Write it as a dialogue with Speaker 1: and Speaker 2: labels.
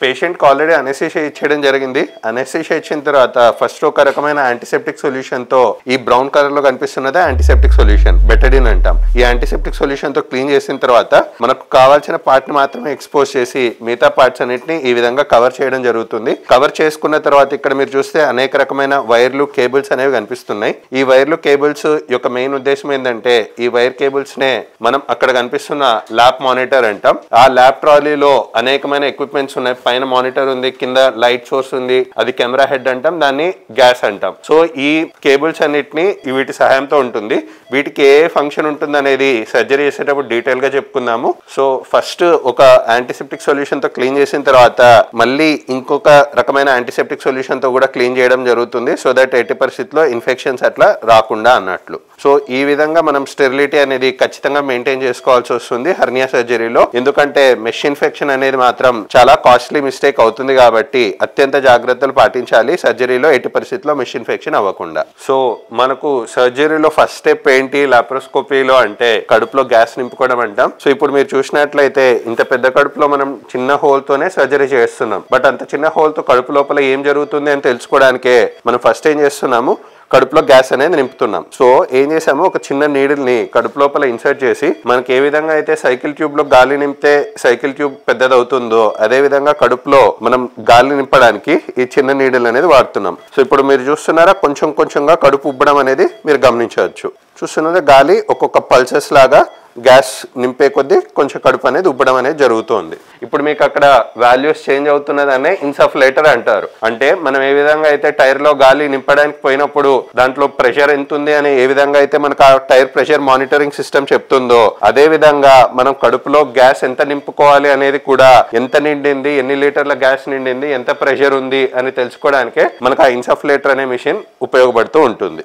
Speaker 1: పేషెంట్కి already anaesthesia ఇచ్చేయడం జరిగింది. అనెస్థీషియా ఇచ్చిన తర్వాత ఫస్ట్ ఒక రకమైన యాంటీసెప్టిక్ సొల్యూషన్ తో ఈ బ్రౌన్ కలర్ లో కనిపిస్తున్నదే యాంటీసెప్టిక్ సొల్యూషన్, బెటడిన్ అంటాం. ఈ యాంటీసెప్టిక్ సొల్యూషన్ తో క్లీన్ చేసిన తర్వాత మనకు కావాల్సిన పార్ట్ ని మాత్రమే ఎక్స్పోజ్ చేసి మిగతా పార్ట్స్ అన్నిటిని ఈ విధంగా కవర్ చేయడం జరుగుతుంది. కవర్ చేసుకున్న తర్వాత ఇక్కడ మీరు చూస్తే అనేక రకమైన వైర్లు, కేబుల్స్ అనేవి కనిపిస్తున్నాయి. ఈ వైర్లు, కేబుల్స్ యొక్క మెయిన్ ఉద్దేశం ఏంటంటే ఈ వైర్ కేబుల్స్ నే మనం అక్కడ కనిపిస్తున్న ల్యాబ్ మానిటర్ అంటాం. ఆ ల్యాబ్ ట్రాలీలో అనేకమైన ఎక్విప్మెంట్స్ ఉన్నాయి. పైన మానిటర్ ఉంది, కింద లైట్ సోర్స్ ఉంది, అది కెమెరా హెడ్ అంటాం, దాన్ని గ్యాస్ అంటాం. సో ఈ కేబుల్స్ అన్నిటిని వీటి సహాయంతో ఉంటుంది. వీటికి ఏ ఫంక్షన్ ఉంటుంది అనేది సర్జరీ చేసేటప్పుడు డీటెయిల్ గా చెప్పుకుందాము. సో ఫస్ట్ ఒక యాంటీసెప్టిక్ సొల్యూషన్ తో క్లీన్ చేసిన తర్వాత మళ్ళీ ఇంకొక రకమైన యాంటీసెప్టిక్ సొల్యూషన్ తో కూడా క్లీన్ చేయడం జరుగుతుంది. సో దట్ ఎట్టి పరిస్థితిలో ఇన్ఫెక్షన్స్ అట్లా రాకుండా అన్నట్లు. సో ఈ విధంగా మనం స్టెరిలిటీ అనేది ఖచ్చితంగా మెయింటైన్ చేసుకోవాల్సి వస్తుంది హెర్నియా సర్జరీలో. ఎందుకంటే మెష్ ఇన్ఫెక్షన్ అనేది మాత్రం చాలా కాస్ట్లీ మిస్టేక్ అవుతుంది కాబట్టి అత్యంత జాగ్రత్తలు పాటించాలి సర్జరీలో, ఎట్టి పరిస్థితిలో మెష్ ఇన్ఫెక్షన్ అవ్వకుండా. సో మనకు సర్జరీలో ఫస్ట్ స్టెప్ ఏంటి లాప్రోస్కోపీలో అంటే కడుపులో గ్యాస్ నింపుకోవడం అంటాం. సో ఇప్పుడు మీరు చూసినట్లయితే ఇంత పెద్ద కడుపులో మనం చిన్న హోల్ తోనే సర్జరీ చేస్తున్నాం. బట్ అంత చిన్న హోల్ తో కడుపు లోపల ఏం జరుగుతుంది అని తెలుసుకోవడానికే మనం ఫస్ట్ ఏం చేస్తున్నాము, కడుపులో గ్యాస్ అనేది నింపుతున్నాం. సో ఏం చేసాము, ఒక చిన్న నీడిల్ ని కడుపు లోపల ఇన్సర్ట్ చేసి మనకి ఏ విధంగా అయితే సైకిల్ ట్యూబ్ లో గాలి నింపితే సైకిల్ ట్యూబ్ పెద్దదవుతుందో అదే విధంగా కడుపులో మనం గాలి నింపడానికి ఈ చిన్న నీడిల్ అనేది వాడుతున్నాం. సో ఇప్పుడు మీరు చూస్తున్నారా, కొంచెం కొంచెంగా కడుపు ఉబ్బడం అనేది మీరు గమనించవచ్చు. చూస్తున్నారా, గాలి ఒక్కొక్క పల్సెస్ లాగా గ్యాస్ నింపే కొద్దీ కొంచెం కడుపు అనేది ఉబ్బడం అనేది జరుగుతుంది. ఇప్పుడు మీకు అక్కడ వాల్యూస్ చేంజ్ అవుతున్నదనే ఇన్సఫ్లేటర్ అంటారు. అంటే మనం ఏ విధంగా అయితే టైర్ లో గాలి నింపడానికి పోయినప్పుడు దాంట్లో ప్రెషర్ ఎంత ఉంది అని ఏ విధంగా అయితే మనకు ఆ టైర్ ప్రెషర్ మానిటరింగ్ సిస్టమ్ చెప్తుందో అదే విధంగా మనం కడుపులో గ్యాస్ ఎంత నింపుకోవాలి అనేది కూడా, ఎంత నిండింది, ఎన్ని లీటర్ల గ్యాస్ నిండింది, ఎంత ప్రెషర్ ఉంది అని తెలుసుకోవడానికే మనకు ఆ ఇన్సఫ్లేటర్ అనే మిషన్ ఉపయోగపడుతూ ఉంటుంది.